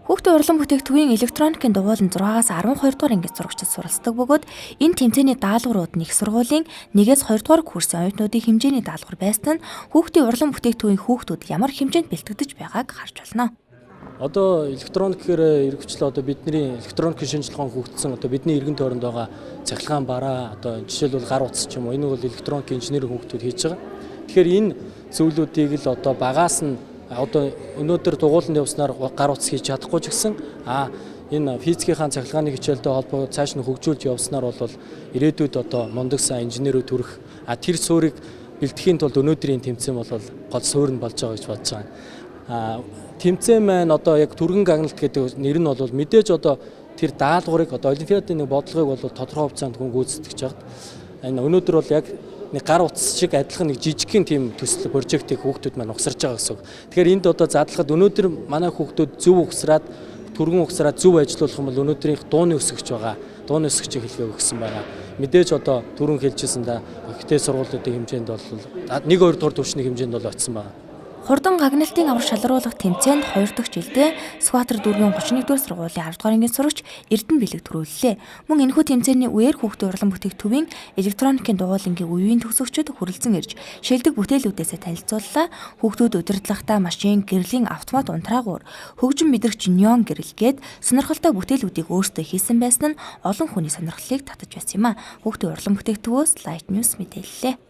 Хүүхдийн урлан бүтээгдэхүүний электроникийн дугуйлан 6-аас 12 дугаар ангид сурагчид суралцдаг бөгөөд энэ тэмцээний даалгаврууд нь их сургуулийн 1-ээс 2 дугаар курсын оюутнуудын хэмжээний даалгавар байсан нь хүүхдийн урлан бүтээгдэхүүний хүүхдүүд ямар хэмжээнд бэлтгэж байгааг харж байна. Одоо электроник гэхээр эргэвчлээ одоо бидний электроникийн шинжилгээ хөгжсөн одоо бидний иргэн тойронд байгаа цахилгаан бараа одоо жишээлбэл гар утас ч юм уу энэ бол электроник инженерийн хүүхдүүд хийж байгаа. Тэгэхээр энэ зөвлөдүүдийг л одоо багаас нь одоо өнөөдөр дугууланд явснаар гар утас хийж чадахгүй ч гэсэн энэ физикийн цахилгааны хичээлтэй холбоо цааш нь хөгжүүлж явснаар бол ирээдүйд одоо мундаг сайн инженерүүд төрөх тэр суурийг бэлтгэхийн тулд өнөөдрийн тэмцээн бол гол суурь нь болж байгаа гэж бодож байгаа. Тэмцээн маань одоо яг түргэн гагналт гэдэг нэр нь бол мэдээж одоо тэр даалгаврыг одоо олимпиадын нэг бодлогыг бол тодорхой хугацаанд хүн гүйцэтгэж байгаа. Энэ өнөөдөр бол яг нэг гар утас шиг адилхан нэг жижигхэн тийм төсөл прожектыг хүүхдүүд маань угсарж байгаа гэсэн үг. Тэгэхээр энд одоо задлахад өнөөдөр манай хүүхдүүд зөв угсраад түргэн угсраад зөв ажиллах юм бол өнөөдрийнх дууны өсгөгч байгаа. Дууны өсгөгчийн хэлхээ өгсөн байгаа. Мэдээж одоо түрүүн хэлжсэн да ихтэй сургуулиудын хэмжээнд бол 1-2 дугаар түвшний хэмжээнд бол очсон байгаа. Хурдан гагналтын аврах шалруулах тэмцээнд 2 дахь жилдээ Сүхбаатар дүүргийн 31-р сургуулийн 10 дугаар ангийн сурагч Эрдэнэ бэлэг төрүүллээ. Мөн энэхүү тэмцээний үеэр хүүхдийн урлан бүтээгдэхүүний электроникийн дугуйлангийн үеийн төгсөгчид хүрэлцэн ирж шилдэг бүтээлүүдээсээ танилцууллаа. Хүүхдүүд удирдлагатай машин, гэрлийн автомат унтраагуур, хөгжим мэдрэгч неон гэрэлгээд сонирхолтой бүтээлүүдийг өөрсдөө хийсэн байсан нь олон хүний сонирхлыг татаж байсан юм а. Хүүхдийн урлан бүтээгдэхүүнээс Light News мэдээллээ.